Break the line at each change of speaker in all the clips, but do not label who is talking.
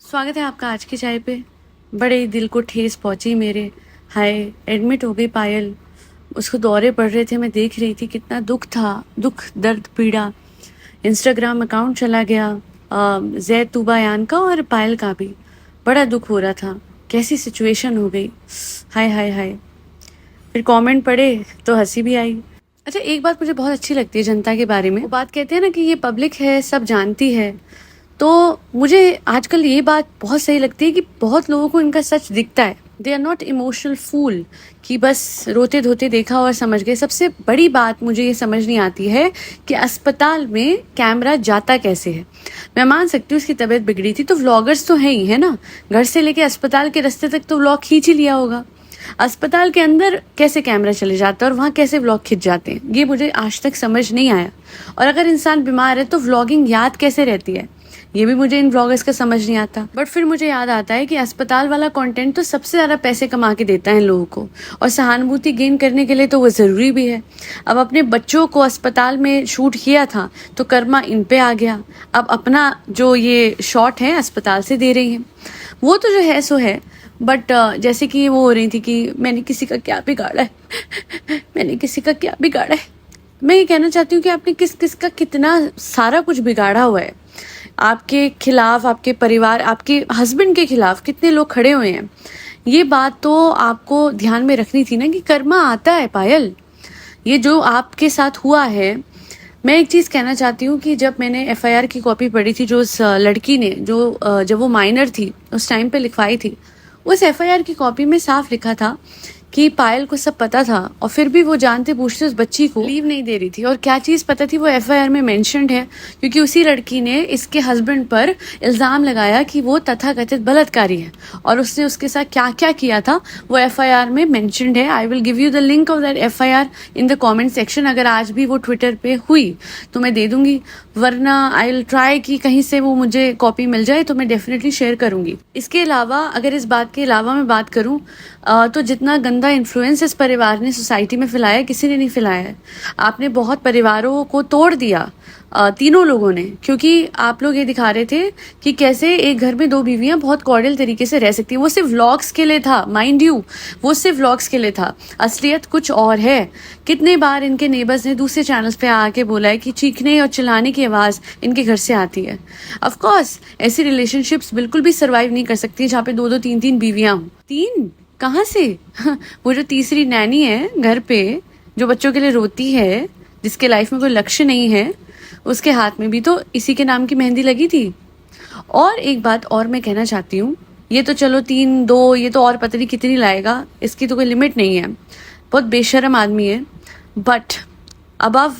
स्वागत है आपका आज की चाय पे। बड़े ही दिल को ठेस पहुंची मेरे। हाय, एडमिट हो गई पायल। उसको दौरे पड़ रहे थे, मैं देख रही थी, कितना दुख था, दुख दर्द पीड़ा। इंस्टाग्राम अकाउंट चला गया जैद तुबायान का और पायल का भी। बड़ा दुख हो रहा था, कैसी सिचुएशन हो गई। हाय हाय हाय। फिर कमेंट पढ़े तो हंसी भी आई। अच्छा, एक बात मुझे बहुत अच्छी लगती है जनता के बारे में। वो बात कहते हैं ना कि ये पब्लिक है, सब जानती है। तो मुझे आजकल ये बात बहुत सही लगती है कि बहुत लोगों को इनका सच दिखता है। They are not emotional fool कि बस रोते धोते देखा और समझ गए। सबसे बड़ी बात मुझे ये समझ नहीं आती है कि अस्पताल में कैमरा जाता कैसे है। मैं मान सकती हूँ उसकी तबीयत बिगड़ी थी तो व्लॉगर्स तो है ही, है ना। घर से लेके अस्पताल के रास्ते तक तो व्लॉग खींच ही लिया होगा। अस्पताल के अंदर कैसे कैमरा चले जाता है और वहाँ कैसे व्लॉग खिंच जाते हैं, ये मुझे आज तक समझ नहीं आया। और अगर इंसान बीमार है तो व्लॉगिंग याद कैसे रहती है, ये भी मुझे इन व्लॉगर्स का समझ नहीं आता। बट फिर मुझे याद आता है कि अस्पताल वाला कंटेंट तो सबसे ज़्यादा पैसे कमा के देता है लोगों को, और सहानुभूति गेन करने के लिए तो वो ज़रूरी भी है। अब अपने बच्चों को अस्पताल में शूट किया था तो कर्मा इन पे आ गया। अब अपना जो ये शॉट है अस्पताल से दे रही है, वो तो जो है सो है। बट जैसे कि वो हो रही थी कि मैंने किसी का क्या बिगाड़ा है मैंने किसी का क्या बिगाड़ा है। मैं ये कहना चाहती हूँ कि आपने किस किस का कितना सारा कुछ बिगाड़ा हुआ है। आपके खिलाफ, आपके परिवार, आपके हस्बैंड के खिलाफ कितने लोग खड़े हुए हैं। ये बात तो आपको ध्यान में रखनी थी ना कि कर्मा आता है पायल। ये जो आपके साथ हुआ है, मैं एक चीज़ कहना चाहती हूँ कि जब मैंने एफआईआर की कॉपी पढ़ी थी, जो उस लड़की ने जब वो माइनर थी उस टाइम पे लिखवाई थी, उस एफआईआर की कॉपी में साफ लिखा था कि पायल को सब पता था और फिर भी वो जानते पूछते उस बच्ची को लीव नहीं दे रही थी। और क्या चीज़ पता थी वो एफआईआर में मेंशन्ड है, क्योंकि उसी लड़की ने इसके हस्बैंड पर इल्ज़ाम लगाया कि वो तथाकथित बलात्कारी है, और उसने उसके साथ क्या क्या किया था वो एफआईआर में मेंशन्ड है। I will give you the link of that FIR in the comment section. अगर आज भी वो ट्विटर पे हुई तो मैं दे दूंगी, वरना आई विल ट्राई कि कहीं से वो मुझे कॉपी मिल जाए तो मैं डेफिनेटली शेयर करूंगी। इसके अलावा, अगर इस बात के अलावा मैं बात करूं तो जितना गंदा इन्फ्लुएंस इस परिवार ने सोसाइटी में फैलाया, किसी ने नहीं फैलाया है। आपने बहुत परिवारों को तोड़ दिया, तीनों लोगों ने, क्योंकि आप लोग ये दिखा रहे थे कि कैसे एक घर में दो बीवियां बहुत कॉर्डियल तरीके से रह सकती हैं। वो सिर्फ व्लॉग्स के लिए था, माइंड यू, वो सिर्फ व्लॉग्स के लिए था। असलियत कुछ और है। कितने बार इनके नेबर्स ने दूसरे चैनल्स पे आके बोला है कि चीखने और चिल्लाने की आवाज़ इनके घर से आती है। ऑफ कोर्स ऐसी रिलेशनशिप्स बिल्कुल भी सर्वाइव नहीं कर सकती जहाँ पे दो दो तीन तीन बीवियां हों। तीन कहाँ से वो जो तीसरी नैनी है घर पे, जो बच्चों के लिए रोती है, जिसके लाइफ में कोई लक्ष्य नहीं है, उसके हाथ में भी तो इसी के नाम की मेहंदी लगी थी। और एक बात और मैं कहना चाहती हूँ, ये तो चलो 3 2, ये तो और पता नहीं कितनी लाएगा, इसकी तो कोई लिमिट नहीं है। बहुत बेशर्म आदमी है। But above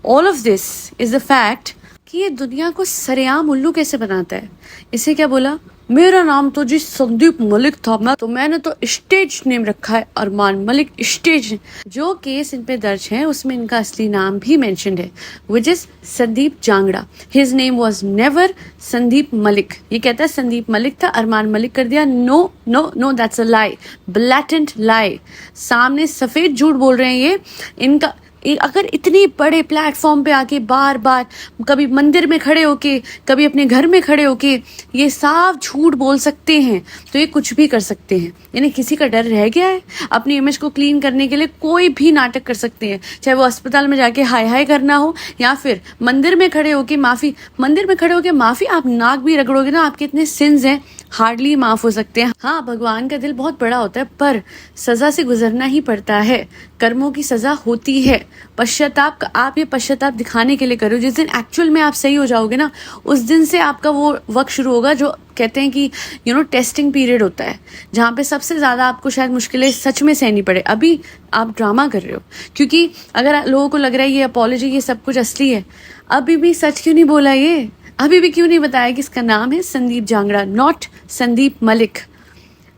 all of this is the fact कि ये दुनिया को सरेआम उल्लू कैसे बनाता है। इसे क्या बोला, मेरा नाम तो जी संदीप मलिक था, मैंने तो स्टेज नेम रखा है अरमान मलिक स्टेज। जो केस इन पे दर्ज है उसमें इनका असली नाम भी मेंशन्ड है, which is Sandeep Jangra. His name was never Sandeep Malik. ये कहता है संदीप मलिक था, अरमान मलिक कर दिया। No no no, that's a lie, blatant lie. सामने सफेद झूठ बोल रहे हैं ये। इनका अगर इतनी बड़े प्लेटफॉर्म पे आके बार बार, कभी मंदिर में खड़े होके, कभी अपने घर में खड़े होके ये साफ झूठ बोल सकते हैं, तो ये कुछ भी कर सकते हैं। यानी किसी का डर रह गया है? अपनी इमेज को क्लीन करने के लिए कोई भी नाटक कर सकते हैं, चाहे वो अस्पताल में जाके हाय हाय करना हो या फिर मंदिर में खड़े होके माफी। मंदिर में खड़े होके माफी, आप नाक भी रगड़ोगे ना, आपके इतने सिंस हैं, हार्डली माफ हो सकते हैं। हाँ, भगवान का दिल बहुत बड़ा होता है, पर सजा से गुजरना ही पड़ता है। कर्मों की सजा होती है। पश्चाताप, आप ये पश्चाताप दिखाने के लिए करो। जिस दिन एक्चुअल में आप सही हो जाओगे ना, उस दिन से आपका वो वक्त शुरू होगा जो कहते हैं कि टेस्टिंग पीरियड होता है, जहाँ पे सबसे ज्यादा आपको शायद मुश्किलें सच में सहनी पड़े। अभी आप ड्रामा कर रहे हो, क्योंकि अगर लोगों को लग रहा है ये अपॉलॉजी, ये सब कुछ असली है, अभी भी सच क्यों नहीं बोला ये? अभी भी क्यों नहीं बताया कि इसका नाम है संदीप जांगड़ा, नॉट संदीप मलिक।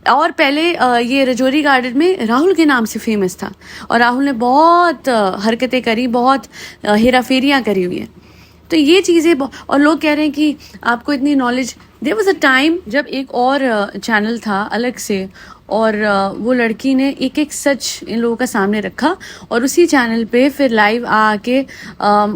और पहले ये रजौरी गार्डन में राहुल के नाम से फेमस था, और राहुल ने बहुत हरकतें करी, बहुत हेराफेरियां करी हुई हैं। तो ये चीज़ें, और लोग कह रहे हैं कि आपको इतनी knowledge. There was a time जब एक और चैनल था अलग से, और वो लड़की ने एक एक सच इन लोगों का सामने रखा और उसी चैनल पे फिर लाइव आके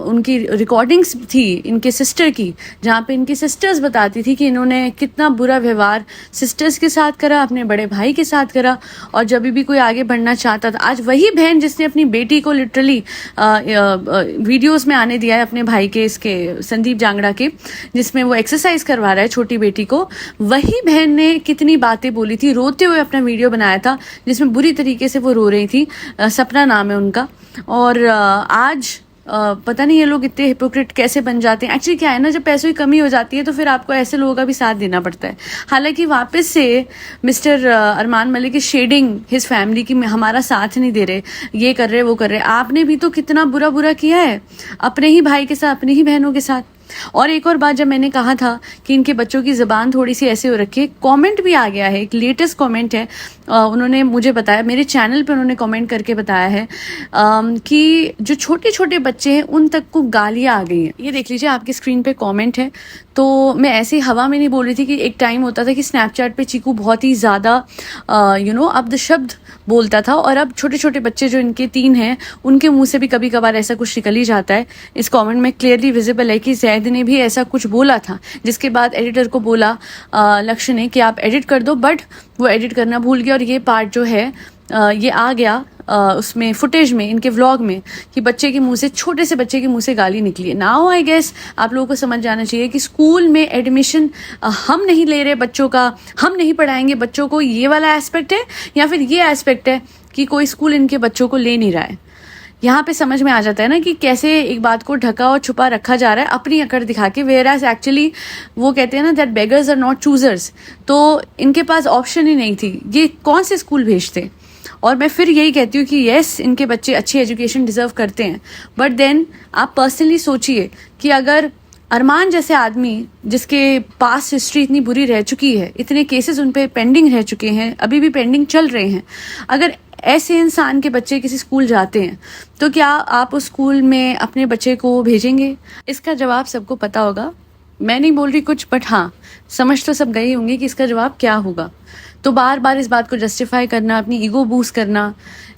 उनकी रिकॉर्डिंग्स थी इनके सिस्टर की, जहाँ पे इनकी सिस्टर्स बताती थी कि इन्होंने कितना बुरा व्यवहार सिस्टर्स के साथ करा, अपने बड़े भाई के साथ करा, और जब भी कोई आगे बढ़ना चाहता था, आज वही बहन जिसने अपनी बेटी को लिटरली वीडियोस में आने दिया है अपने भाई के, इसके संदीप जांगड़ा के, जिसमें वो एक्सरसाइज करवा रहा है छोटी बेटी को, वही बहन ने कितनी बातें बोली थी, रोते हुए अपना वीडियो बनाया था जिसमें बुरी तरीके से वो रो रही थी। सपना नाम है उनका। और आज पता नहीं ये लोग इतने हिपोक्रेट कैसे बन जाते हैं। एक्चुअली क्या है ना, जब पैसों की कमी हो जाती है तो फिर आपको ऐसे लोगों का भी साथ देना पड़ता है। हालांकि वापस से mister Armaan Malik is shedding his family की हमारा साथ नहीं दे रहे, ये कर रहे वो कर रहे। आपने भी तो कितना बुरा बुरा किया है अपने ही भाई के साथ, अपनी ही बहनों के साथ। और एक और बात, जब मैंने कहा था कि इनके बच्चों की ज़बान थोड़ी सी ऐसे हो रखी है, कमेंट भी आ गया है, एक लेटेस्ट कमेंट है, उन्होंने मुझे बताया, मेरे चैनल पे उन्होंने कमेंट करके बताया है कि जो छोटे छोटे बच्चे हैं उन तक को गालियाँ आ गई हैं। ये देख लीजिए, आपकी स्क्रीन पे कमेंट है। तो मैं ऐसे ही हवा में नहीं बोल रही थी कि एक टाइम होता था कि स्नैपचैट पे चीकू बहुत ही ज़्यादा अब्द शब्द बोलता था, और अब छोटे छोटे बच्चे जो इनके 3 हैं उनके मुंह से भी कभी कभार ऐसा कुछ निकल ही जाता है। इस कमेंट में क्लियरली विजिबल है कि जैद ने भी ऐसा कुछ बोला था, जिसके बाद एडिटर को बोला लक्ष्य ने कि आप एडिट कर दो, बट वो एडिट करना भूल गया और ये पार्ट जो है ये आ गया उसमें फुटेज में, इनके व्लॉग में, कि बच्चे के मुंह से, छोटे से बच्चे के मुंह से गाली निकली है। नाउ आई गेस आप लोगों को समझ जाना चाहिए कि स्कूल में एडमिशन हम नहीं ले रहे बच्चों का, हम नहीं पढ़ाएंगे बच्चों को, ये वाला एस्पेक्ट है, या फिर ये एस्पेक्ट है कि कोई स्कूल इनके बच्चों को ले नहीं रहा है। यहाँ पे समझ में आ जाता है ना कि कैसे एक बात को ढका और छुपा रखा जा रहा है अपनी अकड़ दिखा के, वेयर एज एक्चुअली वो कहते हैं ना that beggars are not choosers. तो इनके पास ऑप्शन ही नहीं थी, ये कौन से स्कूल भेजते। और मैं फिर यही कहती हूँ कि येस, इनके बच्चे अच्छी एजुकेशन डिजर्व करते हैं, बट देन आप पर्सनली सोचिए कि अगर अरमान जैसे आदमी जिसके पास हिस्ट्री इतनी बुरी रह चुकी है, इतने केसेस उन पे पेंडिंग रह चुके हैं, अभी भी पेंडिंग चल रहे हैं, अगर ऐसे इंसान के बच्चे किसी स्कूल जाते हैं तो क्या आप उस स्कूल में अपने बच्चे को भेजेंगे? इसका जवाब सबको पता होगा, मैं नहीं बोल रही कुछ, बट हाँ समझ तो सब गए होंगे कि इसका जवाब क्या होगा। तो बार बार इस बात को जस्टिफाई करना, अपनी ईगो बूस्ट करना,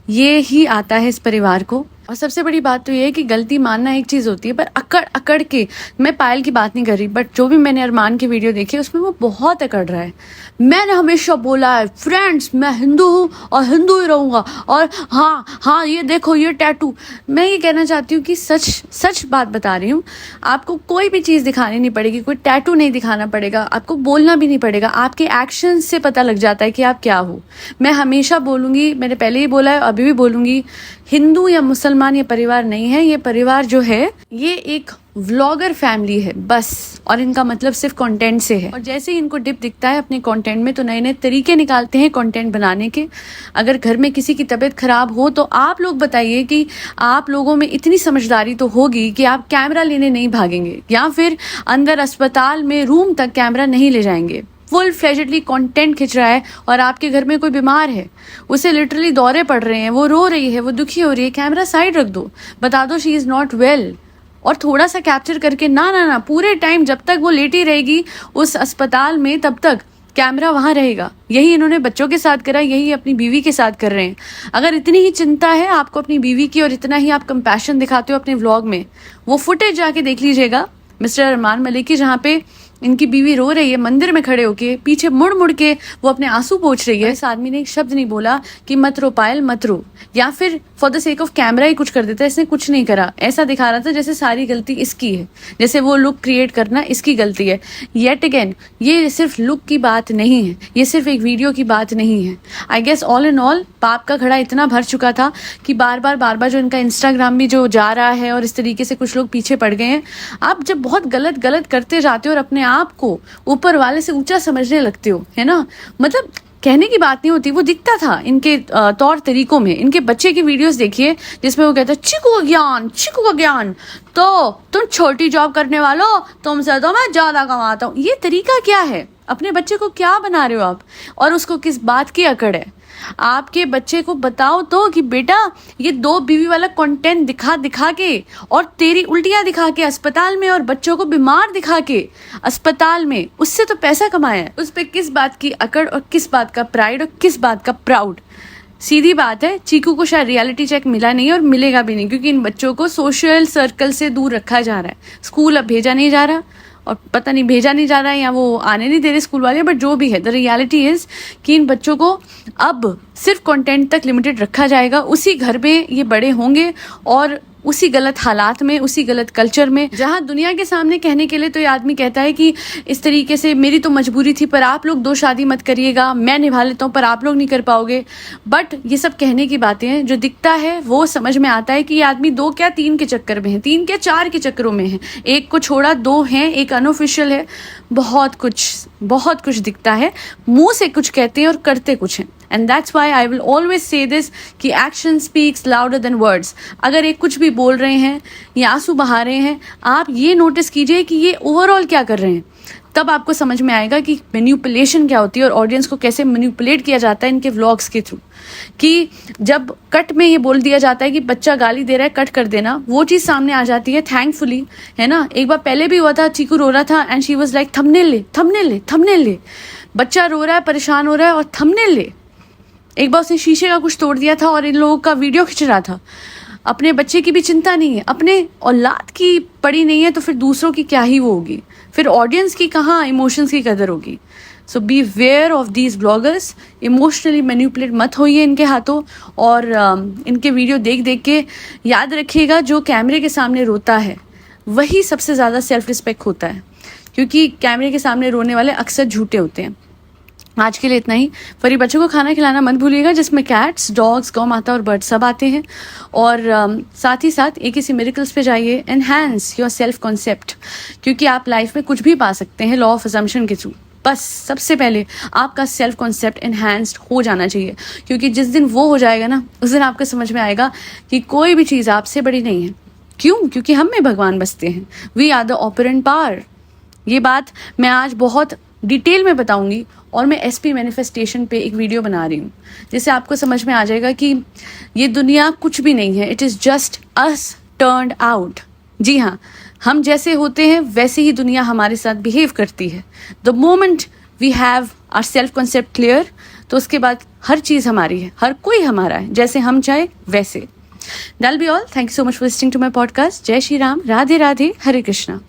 ये ही आता है इस परिवार को। और सबसे बड़ी बात तो ये है कि गलती मानना एक चीज़ होती है, पर अकड़ अकड़ के, मैं पायल की बात नहीं कर रही, बट जो भी मैंने अरमान की वीडियो देखी उसमें वो बहुत अकड़ रहा है। मैंने हमेशा बोला है फ्रेंड्स, मैं हिंदू हूँ और हिंदू ही रहूँगा, और हाँ ये देखो ये टैटू। मैं ये कहना चाहती हूँ कि सच बात बता रही हूँ, आपको कोई भी चीज़ दिखानी नहीं पड़ेगी, कोई टैटू नहीं दिखाना पड़ेगा, आपको बोलना भी नहीं पड़ेगा, आपके एक्शन से पता लग जाता है कि आप क्या हो। मैं हमेशा बोलूँगी, मैंने पहले ही बोला है, अभी भी बोलूँगी, हिंदू या मुसलमान ये परिवार नहीं है, ये परिवार जो है ये एक व्लॉगर फैमिली है बस, और इनका मतलब सिर्फ कंटेंट से है। और जैसे ही इनको डिप दिखता है अपने कंटेंट में तो नए नए तरीके निकालते हैं कंटेंट बनाने के। अगर घर में किसी की तबीयत खराब हो तो आप लोग बताइए कि आप लोगों में इतनी समझदारी तो होगी कि आप कैमरा लेने नहीं भागेंगे, या फिर अंदर अस्पताल में रूम तक कैमरा नहीं ले जाएंगे। फुल फ्लेजेडली कंटेंट खिंच रहा है और आपके घर में कोई बीमार है, उसे लिटरली दौरे पड़ रहे हैं, वो रो रही है, वो दुखी हो रही है, कैमरा साइड रख दो, बता दो शी इज नॉट वेल, और थोड़ा सा कैप्चर करके ना पूरे टाइम जब तक वो लेटी रहेगी उस अस्पताल में तब तक कैमरा वहां रहेगा। यही इन्होंने बच्चों के साथ करा, यही अपनी बीवी के साथ कर रहे हैं। अगर इतनी ही चिंता है आपको अपनी बीवी की और इतना ही आप कंपैशन दिखाते हो अपने व्लॉग में, वो फुटेज जाके देख लीजिएगा मिस्टर अरमान मलिक की, जहाँ पे इनकी बीवी रो रही है मंदिर में खड़े होके, पीछे मुड़ मुड़ के वो अपने आंसू पोंछ रही है। इस आदमी ने एक शब्द नहीं बोला कि मत रो पायल मत रो, या फिर for the sake of camera ही कुछ कर देता है। इसने कुछ नहीं करा, ऐसा दिखा रहा था जैसे सारी गलती इसकी है, जैसे वो लुक क्रिएट करना इसकी गलती है। येट अगेन, ये सिर्फ लुक की बात नहीं है, ये सिर्फ एक वीडियो की बात नहीं है। I guess all in all पाप का घड़ा इतना भर चुका था कि बार बार जो इनका इंस्टाग्राम भी जो जा रहा है और इस तरीके से कुछ लोग पीछे पड़ गए हैं। आप जब बहुत गलत करते जाते हो और अपने आप को ऊपर वाले से ऊंचा समझने लगते हो, है ना, मतलब कहने की बात नहीं होती, वो दिखता था इनके तौर तरीकों में। इनके बच्चे की वीडियोस देखिए जिसमें वो कहता है चिकू का ज्ञान, तो तुम छोटी जॉब करने वालों, तुमसे तो मैं ज्यादा कमाता हूँ। ये तरीका क्या है? अपने बच्चे को क्या बना रहे हो आप, और उसको किस बात की अकड़ है? आपके बच्चे को बताओ तो कि बेटा ये 2 बीवी वाला कंटेंट दिखा दिखा के और तेरी उल्टियां दिखा के अस्पताल में और बच्चों को बीमार दिखा के अस्पताल में, उससे तो पैसा कमाया है। उस पे किस बात की अकड़ और किस बात का प्राइड और किस बात का प्राउड? सीधी बात है, चीकू को शायद रियलिटी चेक मिला नहीं और मिलेगा भी नहीं, क्योंकि इन बच्चों को सोशल सर्कल से दूर रखा जा रहा है। स्कूल अब भेजा नहीं जा रहा, और पता नहीं भेजा नहीं जा रहा है या वो आने नहीं दे रहे स्कूल वाले, बट जो भी है द रियलिटी इज कि इन बच्चों को अब सिर्फ कंटेंट तक लिमिटेड रखा जाएगा। उसी घर में ये बड़े होंगे और उसी गलत हालात में, उसी गलत कल्चर में, जहां दुनिया के सामने कहने के लिए तो ये आदमी कहता है कि इस तरीके से मेरी तो मजबूरी थी, पर आप लोग 2 शादी मत करिएगा, मैं निभा लेता हूँ पर आप लोग नहीं कर पाओगे। बट ये सब कहने की बातें हैं। जो दिखता है वो समझ में आता है कि ये आदमी 2 क्या 3 के चक्कर में है, 3 क्या 4 के चक्करों में है। एक को छोड़ा 2 हैं, एक अनऑफिशियल है। बहुत कुछ दिखता है, मुंह से कुछ कहते हैं और करते कुछ हैं। And that's why I will always say this कि action speaks louder than words. अगर एक कुछ भी बोल रहे हैं या आंसू बहा रहे हैं, आप ये नोटिस कीजिए कि ये ओवरऑल क्या कर रहे हैं, तब आपको समझ में आएगा कि मैनिपुलेशन क्या होती है और ऑडियंस को कैसे मैनिपुलेट किया जाता है इनके व्लॉग्स के थ्रू। कि जब कट में ये बोल दिया जाता है कि बच्चा गाली दे रहा है, कट कर देना, वो चीज सामने आ जाती है थैंकफुली, है ना। एक बार पहले भी हुआ था, चीकू रो रहा था and she was like thumbnail ले, थंबनेल ले, थंबनेल ले। बच्चा रो रहा है, परेशान हो रहा है और थंबनेल ले। एक बार उसने शीशे का कुछ तोड़ दिया था और इन लोगों का वीडियो खिंच रहा था। अपने बच्चे की भी चिंता नहीं है, अपने औलाद की पड़ी नहीं है, तो फिर दूसरों की क्या ही वो होगी, फिर ऑडियंस की कहाँ इमोशंस की कदर होगी। So beware of these bloggers, emotionally manipulate मत होइए इनके हाथों। और इनके वीडियो देख देख के याद रखिएगा, जो कैमरे के सामने रोता है वही सबसे ज़्यादा सेल्फ रिस्पेक्ट होता है, क्योंकि कैमरे के सामने रोने वाले अक्सर झूठे होते हैं। आज के लिए इतना ही। फरी बच्चों को खाना खिलाना मत भूलिएगा, जिसमें कैट्स, डॉग्स, गौ माता और बर्ड सब आते हैं। और साथ ही साथ एक किसी मिरेकल्स पे जाइए, एनहांस योर सेल्फ कॉन्सेप्ट, क्योंकि आप लाइफ में कुछ भी पा सकते हैं लॉ ऑफ असम्पशन के थ्रू। बस सबसे पहले आपका सेल्फ कॉन्सेप्ट एनहांस्ड हो जाना चाहिए, क्योंकि जिस दिन वो हो जाएगा ना, उस दिन आपको समझ में आएगा कि कोई भी चीज़ आपसे बड़ी नहीं है। क्यों? क्योंकि हम में भगवान बसते हैं। We are the operant power. ये बात मैं आज बहुत डिटेल में बताऊंगी और मैं SP मैनिफेस्टेशन पे एक वीडियो बना रही हूँ, जिससे आपको समझ में आ जाएगा कि ये दुनिया कुछ भी नहीं है। It is just us turned out. जी हाँ, हम जैसे होते हैं वैसे ही दुनिया हमारे साथ बिहेव करती है। The moment we have our self concept clear, तो उसके बाद हर चीज़ हमारी है, हर कोई हमारा है, जैसे हम चाहे वैसे। That'll be all. Thank you so much for listening to my podcast. जय श्री राम, राधे राधे, हरे कृष्णा।